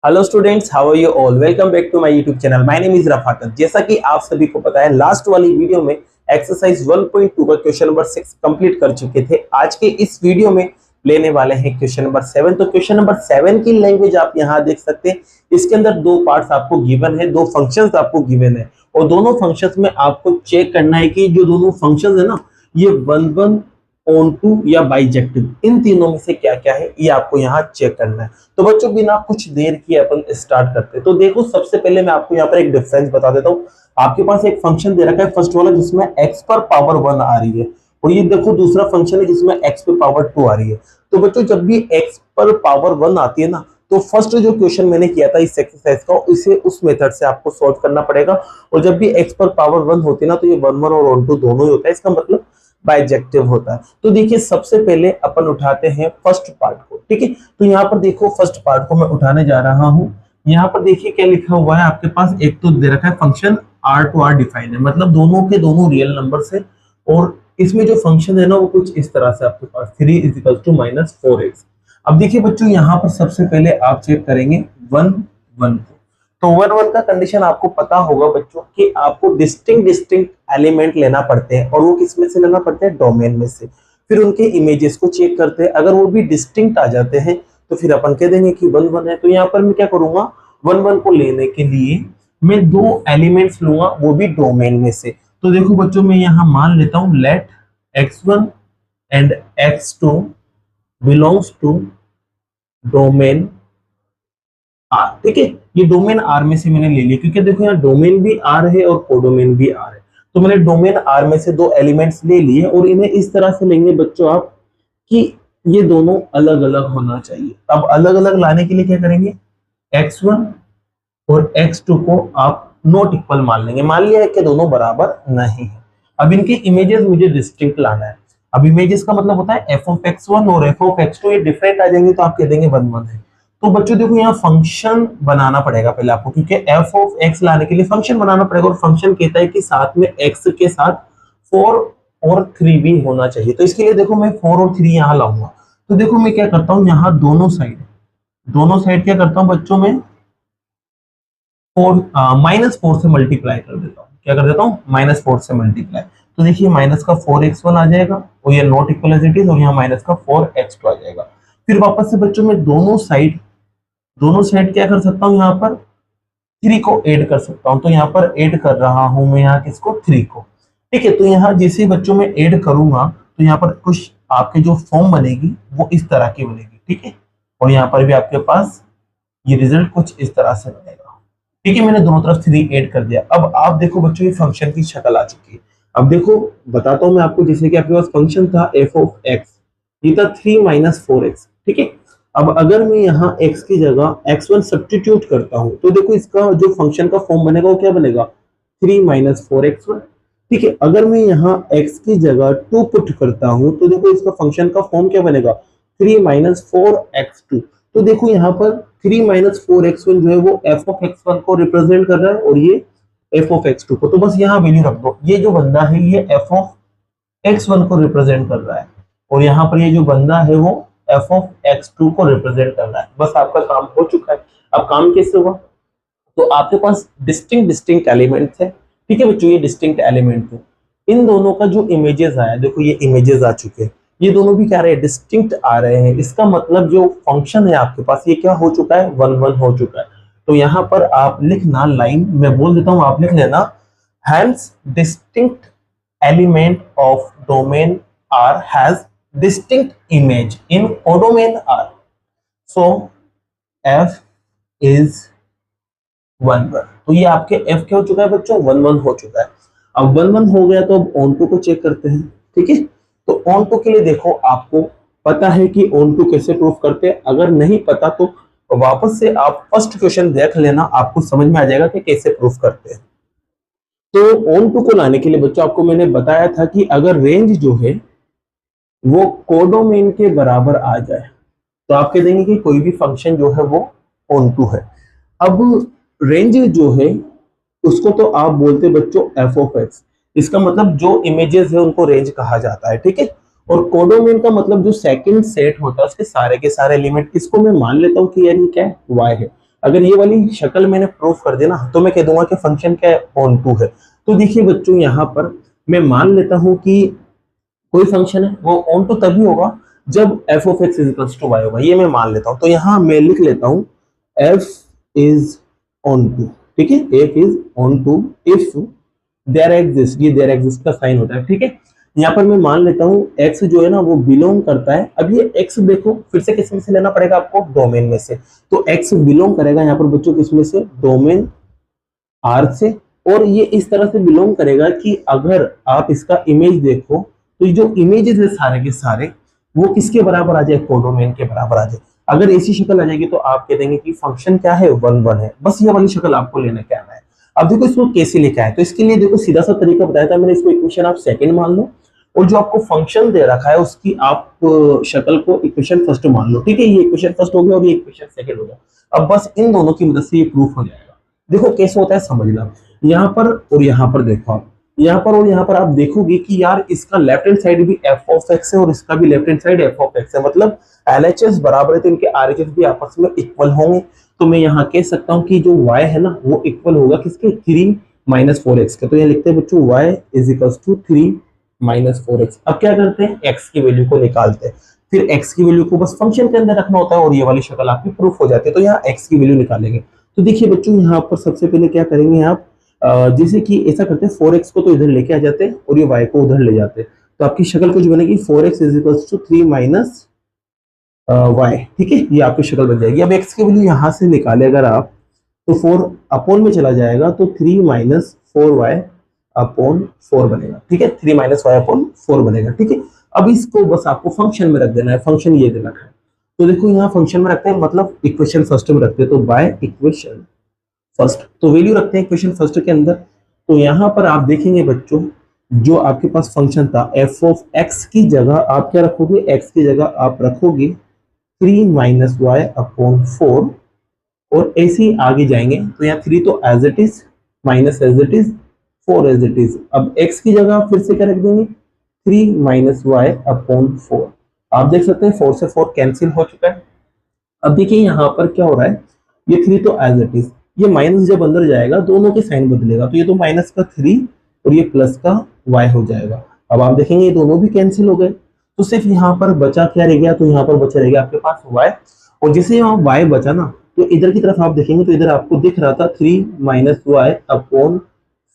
Hello students, how are you all. Welcome back to my YouTube channel. My name is Rafaqat. जैसा कि आप सभी को पता है, लास्ट वाली वीडियो में एक्सरसाइज 1.2 का क्वेश्चन नंबर 6 कंप्लीट कर चुके थे। आज के इस वीडियो में लेने वाले हैं क्वेश्चन नंबर 7। तो क्वेश्चन नंबर 7 की लैंग्वेज आप यहाँ देख सकते हैं। इसके अंदर दो पार्ट्स आपको गिवन है, दो फंक्शंस आपको गिवन है, और दोनों फंक्शंस में आपको चेक करना है कि जो दोनों फंक्शंस है ना, ये वन वन ऑन टू या बाइजेक्टिव, इन तीनों में से क्या क्या है ये आपको यहाँ चेक करना है। तो बच्चों बिना कुछ देर किए अपन स्टार्ट करते हैं। तो देखो, सबसे पहले मैं आपको यहाँ पर एक डिफरेंस बता देता हूँ। आपके पास एक फंक्शन दे रखा है फर्स्ट वाला, जिसमें x पर पावर 1 आ रही है, और ये देखो दूसरा फंक्शन है जिसमें x पे पावर 2 आ रही है। तो बच्चों जब भी x पर पावर 1 आती है ना, तो फर्स्ट जो क्वेश्चन मैंने किया था इस एक्सरसाइज का, इसे उस मेथड से आपको सॉल्व करना पड़ेगा। और जब भी x पर पावर 1 होती है ना, तो ये 1 1 और ऑन टू दोनों ही होता है, इसका मतलब बाइजेक्टिव होता है। तो देखिए, सबसे पहले अपन उठाते हैं फर्स्ट पार्ट को, ठीक है। तो यहाँ पर देखो, फर्स्ट पार्ट को मैं उठाने जा रहा हूँ। यहाँ पर देखिए क्या लिखा हुआ है आपके पास। एक तो दे रखा है function r to r define है, मतलब दोनों के दोनों रियल नंबर्स है, और इसमें जो फंक्शन है ना वो कुछ इस तरह से आपके पास 3 = -4x। अब देखिए बच्चों, यहाँ पर सबसे पहले आप चेक करेंगे 1 1 को। तो 1 1 का कंडीशन आपको पता होगा बच्चों कि आपको डिस्टिंक्ट एलिमेंट लेना पड़ते हैं, और वो किस में से लेना पड़ते हैं, डोमेन में से। फिर उनके इमेजेस को चेक करते हैं, अगर वो भी डिस्टिंक्ट आ जाते हैं तो फिर अपन कह देंगे कि 1 1 है। तो यहाँ पर मैं क्या करूंगा, 1 1 को लेने के लिए मैं दो एलिमेंट्स लूंगा, वो भी डोमेन में से। तो देखो बच्चों, मैं यहाँ मान लेता हूं let x1 and x2 belongs to domain R, ठीक है। ये डोमेन आर में से मैंने ले लिया, क्योंकि देखो यहाँ डोमेन भी आर है और कोडोमेन भी आर है। तो मैंने डोमेन आर में से दो एलिमेंट्स ले लिए, और इन्हें इस तरह से लेंगे बच्चों आप कि ये दोनों अलग अलग होना चाहिए। अब अलग अलग लाने के लिए क्या करेंगे, x1 और x2 को आप नॉट इक्वल मान लेंगे। मान लिया है कि दोनों बराबर नहीं है। अब इनके इमेजेस मुझे डिस्टिंक्ट लाना है। अब इमेजेस का मतलब होता है f(x1) और f(x2), ये डिफरेंट आ जाएंगे तो आप कह देंगे 1 1 है। तो बच्चों देखो, यहाँ फंक्शन बनाना पड़ेगा पहले आपको, क्योंकि f(x) लाने के लिए फंक्शन बनाना पड़ेगा, और फंक्शन कहता है कि साथ में x के साथ 4 और 3 भी होना चाहिए। तो इसके लिए देखो, मैं 4 और 3 यहाँ लाऊंगा। तो देखो मैं क्या करता हूँ, यहाँ दोनों साइड क्या करता हूँ बच्चों में, -4 से मल्टीप्लाई कर देता हूँ। क्या कर देता हूँ, -4 से मल्टीप्लाई। तो देखिए माइनस का 4x1 आ जाएगा, और ये not equal as it is, और यहाँ माइनस का 4x2 आ जाएगा। फिर वापस से बच्चों में दोनों साइड क्या कर सकता हूँ, यहाँ पर 3 को ऐड कर सकता हूँ। तो यहाँ पर ऐड कर रहा हूँ मैं यहाँ किसको, 3 को, ठीक है। तो यहाँ जैसे बच्चों में ऐड करूंगा तो यहाँ पर कुछ आपके जो फॉर्म बनेगी वो इस तरह की बनेगी, ठीक है। और यहाँ पर भी आपके पास ये रिजल्ट कुछ इस तरह से बनेगा, ठीक है। मैंने दोनों तरफ 3 ऐड कर दिया। अब आप देखो बच्चों, ये फंक्शन की शक्ल आ चुकी है। अब देखो बताता हूं मैं आपको, जैसे कि आपके पास फंक्शन था f(x), ये था 3 - 4x, ठीक है। अब अगर मैं यहाँ x की जगह x1 सब्स्टिट्यूट करता हूं, तो देखो इसका जो फंक्शन का फॉर्म बनेगा वो क्या बनेगा, 3 - 4x1, ठीक है। अगर मैं यहाँ x की जगह 2 पुट करता हूं, तो देखो इसका फंक्शन का फॉर्म क्या बनेगा, 3 - 4x2। तो देखो यहाँ पर 3 - 4x1 जो है वो f(x1) को रिप्रेजेंट कर रहा है, और ये f(x2) को। तो बस यहाँ वैल्यू रख दो, ये जो बंदा है ये f(x1) को रिप्रेजेंट कर रहा है, और यहाँ पर ये जो बंदा है वो f(x2) को रिप्रेजेंट कर रहा है। बस आपका काम हो चुका है। अब काम कैसे हुआ, तो आपके पास डिस्टिंक्ट एलिमेंट्स है, ठीक है बच्चों, ये डिस्टिंक्ट एलिमेंट है। इन दोनों का जो इमेजेस आया, देखो ये इमेजेस आ चुके हैं, ये दोनों भी क्या रहे हैं, डिस्टिंक्ट आ रहे हैं। इसका मतलब जो फंक्शन है आपके पास ये क्या हो चुका है, 1 1 हो चुका है। तो यहाँ पर आप लिखना, लाइन मैं बोल देता हूँ, आप लिख लेना, hence distinct element of domain R has distinct image in codomain R. So F is 1 1। तो ये आपके F क्या हो चुका है बच्चों, 1 1 हो चुका है। अब 1 1 हो गया तो अब ऑन टू को चेक करते हैं, ठीक है। तो ऑन टू के लिए देखो, आपको पता है कि ऑन टू कैसे प्रूफ करते हैं। अगर नहीं पता तो वापस से आप फर्स्ट क्वेश्चन देख लेना, आपको समझ में आ जाएगा कि कैसे प्रूफ करते हैं। तो ऑन टू को लाने के लिए बच्चों आपको मैंने बताया था कि अगर रेंज जो है वो कोडोमेन के बराबर आ जाए तो आप कह देंगे कि कोई भी फंक्शन जो है वो ऑन टू है। अब रेंज जो है उसको तो आप बोलते बच्चों f(x), इसका मतलब जो इमेजेस है उनको रेंज कहा जाता है, ठीक है। और कोडोमेन का मतलब जो सेकंड सेट होता है उसके सारे के सारे एलिमेंट, इसको मैं मान लेता हूँ कि यार ये क्या है, y है। अगर ये वाली शक्ल मैंने प्रूफ कर दी ना तो मैं कह दूंगा कि फंक्शन क्या है, ऑन टू है। तो देखिए बच्चों यहाँ पर मैं मान लेता हूं कि कोई फंक्शन है वो ऑन टू तभी होगा जब F of X is to Y होगा, ये मैं मान लेता हूं। तो यहाँ मैं लिख लेता हूं एफ इज ऑन टू, ठीक है, F is onto if there exist, ये देयर एग्जिस्ट का साइन होता है, ठीक है। यहाँ पर मैं मान लेता हूँ एक्स जो है ना वो बिलोंग करता है। अब ये एक्स देखो फिर से किस में से लेना पड़ेगा आपको, डोमेन में से। तो एक्स बिलोंग करेगा यहाँ पर बच्चों किस में से, डोमेन आर से। और ये इस तरह से बिलोंग करेगा कि अगर आप इसका इमेज देखो तो ये जो इमेजेस है सारे के सारे वो किसके बराबर आ जाए, कोडोमेन के बराबर आ जाए। अगर ऐसी शक्ल आ जाएगी तो आप कह देंगे कि फंक्शन क्या है, वन वन है। बस ये वाली शक्ल आपको लेने के आना है। अब देखो इसको कैसे लिखा है, तो इसके लिए देखो सीधा सा तरीका बताया था मैंने, इसको इक्वेशन आप सेकंड मान लो और जो आपको फंक्शन दे रखा है उसकी आप शक्ल को इक्वेशन फर्स्ट मान लो, ठीक है। ये इक्वेशन फर्स्ट हो गया और ये इक्वेशन सेकंड हो गया। अब बस इन दोनों की मदद से ये प्रूफ हो जाएगा। देखो कैसे होता है समझना, यहाँ पर और यहाँ पर देखो आप, यहाँ पर और यहाँ पर आप देखोगे कि यार इसका लेफ्ट हैंड साइड भी एफ ऑफ एक्स है और इसका भी left hand side F of x है, मतलब एलएचएस बराबर है तो इनके आरएचएस भी आपस में इक्वल होंगे। तो मैं यहाँ कह सकता हूँ कि जो y है ना वो इक्वल होगा किसके, 3 माइनस 4x के। तो ये लिखते हैं बच्चों y is equal to 3 minus 4x। अब क्या करते हैं, x की वैल्यू को निकालते हैं, फिर x की वैल्यू को बस फंक्शन के अंदर रखना होता है और ये वाली शक्ल आपकी प्रूफ हो जाती है। तो यहाँ x की वैल्यू निकालेंगे। तो देखिए बच्चों यहाँ पर सबसे पहले क्या करेंगे आप, जैसे कि ऐसा करते हैं 4x को तो इधर लेके आ जाते हैं और ये y को उधर ले जाते हैं। तो आपकी शक्ल कुछ बनेगी 4x is equal to 3 minus y, ठीक है, ये आपकी शक्ल बन जाएगी। अब x की वैल्यू यहाँ से निकाले अगर आप तो 4 अपॉन में चला जाएगा तो 3 माइनस 4y अपॉन 4 बनेगा, ठीक है, 3 माइनस y अपॉन 4 बनेगा, ठीक है। अब इसको बस आपको फंक्शन में रख देना है, फंक्शन ये देना है। तो देखो यहाँ फंक्शन में रखते हैं मतलब इक्वेशन फर्स्ट में रखते हैं, तो बाय इक्वेशन फर्स्ट, तो वैल्यू रखते हैं इक्वेशन फर्स्ट के अंदर। तो यहाँ पर आप देखेंगे बच्चों जो आपके पास फंक्शन था एफ ऑफ एक्स की जगह आप क्या रखोगे, एक्स की जगह आप रखोगे 3 माइनस वाई अपॉन 4 और ऐसे ही आगे जाएंगे। तो यहाँ 3 तो as it is, minus as it is, 4 as it is. अब x की जगह फिर से क्या रख देंगे, 3 माइनस वाई अपॉन 4। आप देख सकते हैं 4 से 4 कैंसिल हो चुका है। अब देखिए यहाँ पर क्या हो रहा है, ये 3 तो एज इट इज, ये माइनस जब अंदर जाएगा दोनों के साइन बदलेगा, तो ये तो माइनस का 3 और ये प्लस का y हो जाएगा। अब आप देखेंगे ये दोनों भी कैंसिल हो गए, तो सिर्फ यहाँ पर बचा क्या रह गया, तो यहाँ पर बचा रह गया आपके पास y। और जैसे यहाँ y बचा ना तो इधर की तरफ आप देखेंगे तो इधर आपको दिख रहा था 3 माइनस वाई अपॉन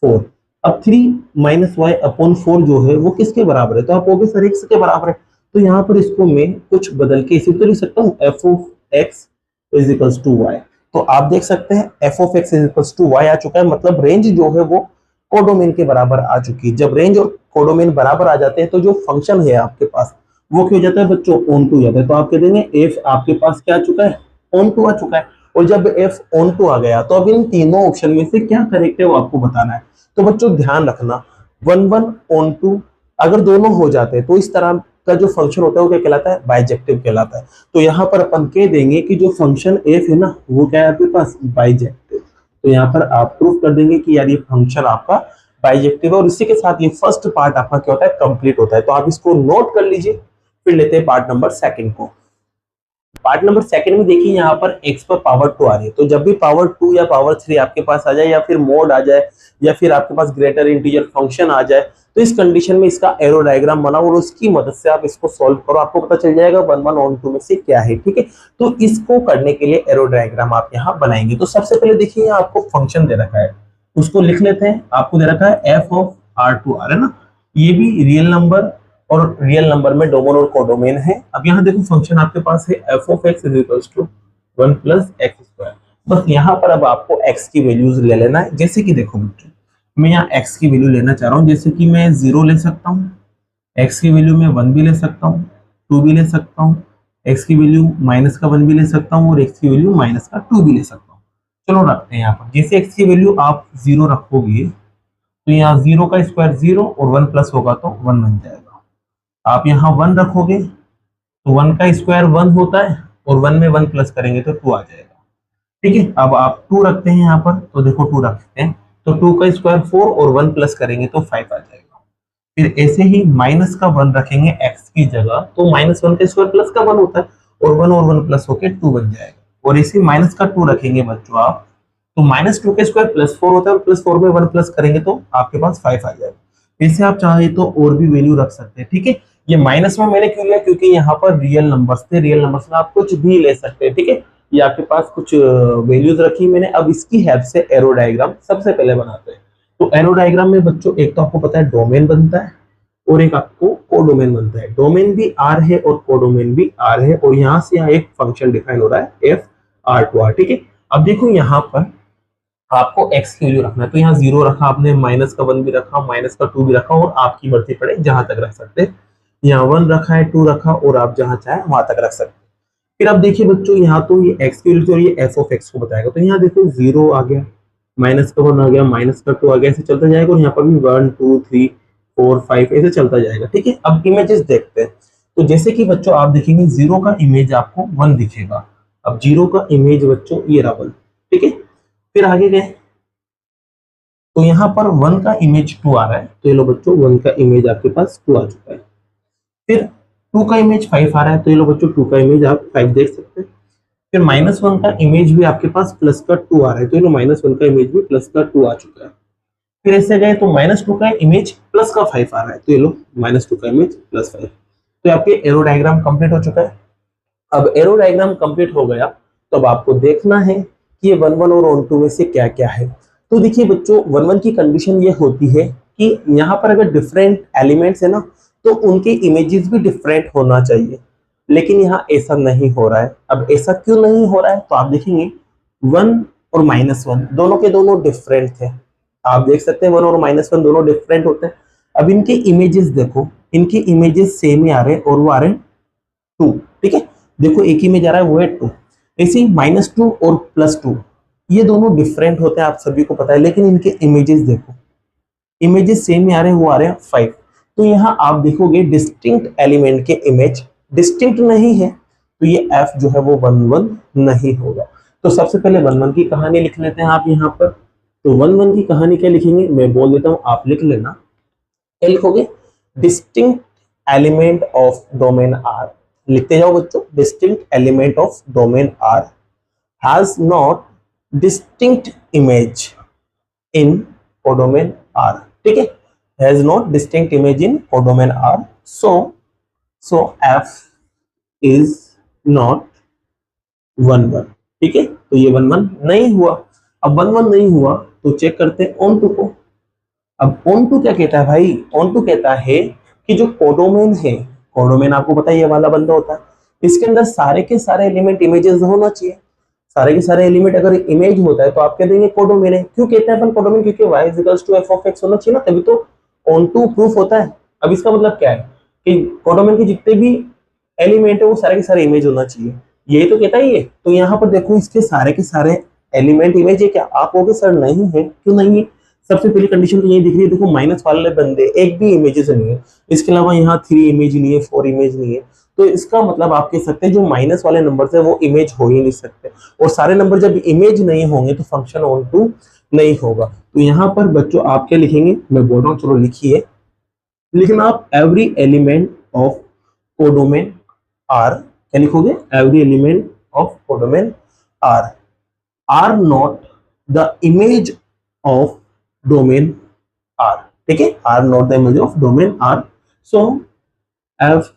4। अब 3 माइनस वाई अपॉन 4 जो है वो किसके बराबर है, तो आप कहोगे सर x के बराबर है। तो यहाँ पर इसको मैं कुछ बदल के इसी तरह लिख सकता हूँ F of X is equals to Y. तो आप देख सकते हैं F of X is equals to Y आ चुका है, मतलब रेंज जो है वो कोडोमेन के बराबर आ चुकी है। जब रेंज और कोडोमेन बराबर आ जाते हैं तो जो फंक्शन है आपके पास वो क्या हो जाता है बच्चों, ऑन टू जाता है। तो आप कह देंगे एफ आपके पास क्या आ चुका है, ऑन टू आ चुका है। और जब एफ ऑन टू आ गया तो अब इन तीनों ऑप्शन में से क्या करेक्ट है वो आपको बताना है। तो बच्चों ध्यान रखना 1 1 ऑन टू अगर दोनों हो जाते हैं तो इस तरह का जो फंक्शन होता है वो क्या कहलाता है, बाइजेक्टिव कहलाता है। तो यहाँ पर अपन कह देंगे कि जो फंक्शन एफ है ना वो क्या है आपके पास, बाइजेक्टिव। तो यहाँ पर आप प्रूफ कर देंगे कि यार ये फंक्शन आपका बाइजेक्टिव है और इसी के साथ ये फर्स्ट पार्ट आपका क्या होता है, कंप्लीट होता है। तो आप इसको नोट कर लीजिए। फिर लेते हैं पार्ट नंबर सेकंड को। पार्ट नंबर सेकंड में देखिए यहाँ पर x पर पावर 2 आ रही है। तो जब भी पावर 2 या पावर 3 आपके पास आ जाए या फिर मोड आ जाए या फिर आपके पास ग्रेटर इंटीजर फंक्शन आ जाए तो इस कंडीशन में इसका एरो डायग्राम बनाओ और उसकी मदद से आप इसको सॉल्व करो, आपको पता चल जाएगा 1 1 ऑन 2 में से क्या है, ठीक है। तो इसको करने के लिए एरो डायग्राम आप यहाँ बनाएंगे। तो सबसे पहले देखिए यहाँ आपको फंक्शन दे रखा है, उसको लिख लेते हैं। आपको दे रखा है एफ ऑफ R2R है ना, ये भी रियल नंबर और रियल नंबर में डोमेन और कोडोमेन है। अब यहाँ देखो फंक्शन आपके पास है F of X is equals to 1 plus X square. बस यहाँ पर अब आपको x की वैल्यूज ले लेना है। जैसे कि देखो बच्चों मैं यहाँ x की वैल्यू लेना चाह रहा हूँ, जैसे कि मैं 0 ले सकता हूँ, x की वैल्यू मैं 1 भी ले सकता हूँ, 2 भी ले सकता हूँ, x की वैल्यू माइनस का 1 भी ले सकता हूँ और x की वैल्यू माइनस का 2 भी ले सकता हूँ। चलो रखते हैं यहाँ पर, जैसे x की वैल्यू आप 0 रखोगे तो यहाँ 0 का स्क्वायर 0 और 1 प्लस होगा तो 1 बन जाएगा। आप यहाँ 1 रखोगे तो 1 का स्क्वायर 1 होता है और 1 में 1 प्लस करेंगे तो 2 आ जाएगा, ठीक है। अब आप 2 रखते हैं यहाँ पर, तो देखो 2 रखते हैं तो 2 का स्क्वायर 4 और 1 प्लस करेंगे तो 5 आ जाएगा। फिर ऐसे ही माइनस का 1 रखेंगे x की जगह तो -1 का स्क्वायर प्लस का 1 होता है और 1 प्लस होके 2 बन जाएगा और इसे माइनस का 2 रखेंगे बच्चों आप, तो -2 का स्क्वायर +4 होता है, और +4 में 1 प्लस करेंगे तो आपके पास 5 आ जाएगा। इसे आप चाहे तो और भी वैल्यू रख सकते हैं, ठीक है। ये माइनस में मैंने क्यों लिया, क्योंकि यहाँ पर रियल नंबर्स थे, रियल नंबर्स में आप कुछ भी ले सकते हैं, ठीक है। ये आपके पास कुछ वैल्यूज रखी मैंने। अब इसकी हेल्प से एरो डायग्राम सबसे पहले बनाते हैं। तो एरो डायग्राम में बच्चों एक तो आपको पता है डोमेन बनता है, और एक आपको कोडोमेन बनता है। डोमेन भी R है और कोडोमेन भी R है, और यहाँ से यहाँ एक फंक्शन डिफाइन हो रहा है FR2R, ठीक है। अब देखो यहाँ पर आपको x की वैल्यू रखना है, तो यहाँ 0 रखा आपने, माइनस का 1 भी रखा, माइनस का 2 भी रखा, और आपकी मर्जी पड़े जहां तक रख सकते हैं। यहाँ 1 रखा है, 2 रखा, और आप जहां चाहे वहां तक रख सकते हैं। फिर अब देखिए बच्चों, यहाँ तो ये x की वैल्यू और ये f ऑफ x को बताएगा, तो यहाँ देखो 0 आ गया, माइनस का 1 आ गया, माइनस का 2 आ गया, ऐसे चलता जाएगा, और यहाँ पर भी 1 2 3 4 5 ऐसे चलता जाएगा, ठीक है। अब इमेजेस देखते हैं। तो जैसे कि बच्चों आप देखेंगे 0 का इमेज आपको 1 दिखेगा। अब 0 का इमेज बच्चों ये रहा 1, ठीक है। फिर आगे गए तो यहाँ पर 1 का इमेज 2 आ रहा है, तो ये लो बच्चों 1 का इमेज आपके पास 2 आ चुका है। फिर 2 का इमेज 5 आ रहा है, तो ये लो बच्चों 2 का इमेज आप 5 देख सकते हैं। फिर -1 का इमेज भी आपके पास प्लस का 2 आ रहा है, तो ये लो -1 का इमेज भी प्लस का 2 आ चुका है। फिर ऐसे गए तो -2 का इमेज प्लस का 5 आ रहा है, तो ये लो -2 का इमेज +5। तो आपके एरो डायग्राम कंप्लीट हो चुका है। अब एरो डायग्राम कंप्लीट हो गया, तो अब आपको देखना है कि ये 1 1 और ऑन 2 में से क्या क्या है। तो देखिए बच्चों 1 1 की कंडीशन ये होती है कि यहाँ पर अगर डिफरेंट एलिमेंट्स है ना, तो उनके इमेजेस भी डिफरेंट होना चाहिए, लेकिन यहाँ ऐसा नहीं हो रहा है। अब ऐसा क्यों नहीं हो रहा है, तो आप देखेंगे 1 और -1 दोनों के दोनों डिफरेंट थे। आप देख सकते हैं 1 और -1 दोनों डिफरेंट होते हैं। अब इनके इमेजेस देखो, इनके इमेजेस सेम ही आ रहे हैं, और वो आ रहे हैं 2, ठीक है। देखो एक इमेज आ रहा है वो है 2, ऐसे ही -2 और +2 ये दोनों डिफरेंट होते हैं, आप सभी को पता है, लेकिन इनके इमेजेस देखो, इमेजेस सेम ही आ रहे हैं, वो आ रहे हैं 5। तो यहाँ आप देखोगे डिस्टिंक्ट एलिमेंट के इमेज डिस्टिंक्ट नहीं है, तो ये f जो है वो 1 1 नहीं होगा। तो सबसे पहले 1 1 की कहानी लिख लेते हैं आप यहाँ पर। तो 1 1 की कहानी क्या लिखेंगे, मैं बोल देता हूँ, आप लिख लेना। क्या लिखोगे, distinct element of domain R। लिखते जाओ बच्चों, distinct element of domain R has not distinct image in codomain R, ठीक है, has not distinct image in codomain R, so F is not 1 1, ठीक है। तो ये 1 1 नहीं हुआ। अब 1 1 नहीं हुआ तो चेक करते हैं ऑन टू को। अब ऑन टू क्या कहता है भाई, ऑन टू कहता है कि जो कोडोमेन है, कोडोमेन आपको पता है ये वाला बंदा होता है, इसके अंदर सारे के सारे एलिमेंट इमेजेस होना चाहिए। सारे के सारे एलिमेंट अगर इमेज होता है तो आप कह देंगे कोडोमेन है। क्यों कहते हैं अपन कोडोमेन, क्योंकि y = f of x होना चाहिए ना, तभी तो ऑन टू प्रूफ होता है। अब इसका मतलब क्या है कि कोडोमेन के जितने भी एलिमेंट है वो सारे के सारे इमेज होना चाहिए, यही तो कहता है ये। तो यहाँ पर देखो इसके सारे के सारे एलिमेंट इमेज है क्या, आप कहोगे सर नहीं है, क्यों नहीं है। सबसे पहली कंडीशन तो यही दिख रही है, देखो माइनस वाले बंदे एक भी इमेजेस नहीं है, इसके अलावा यहाँ 3 इमेज नहीं है, 4 इमेज नहीं है। तो इसका मतलब आप कह सकते हैं जो माइनस वाले नंबर है वो इमेज हो ही नहीं सकते, और सारे नंबर जब इमेज नहीं होंगे तो फंक्शन ऑन टू नहीं होगा। तो यहाँ पर बच्चों आप क्या लिखेंगे, मैं बोल रहा हूँ, चलो लिखिए, लिखना आप every element of codomain R. क्या लिखोगे, every element of codomain R not the image of domain R, ठीक है, R not the image of domain R, so F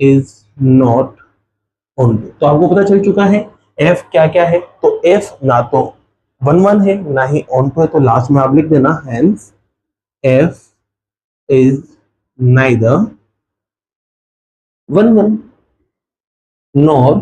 is not onto. तो आपको पता चल चुका है f क्या क्या है। तो f ना तो 1 1 है ना ही ऑन टू है, तो लास्ट में आप लिख देना hence f is neither 1 1 nor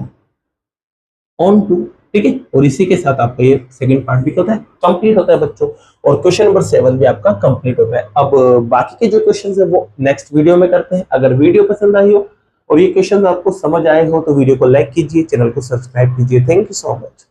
onto, ठीक है। और इसी के साथ आपका ये सेकंड पार्ट भी होता है, कंप्लीट होता है बच्चों, और क्वेश्चन नंबर 7 भी आपका कंप्लीट होता है। अब बाकी के जो क्वेश्चंस है वो नेक्स्ट वीडियो में करते हैं। अगर वीडियो पसंद आई हो और ये क्वेश्चन आपको समझ आए हो तो वीडियो को लाइक कीजिए, चैनल को सब्सक्राइब कीजिए। Thank you so much.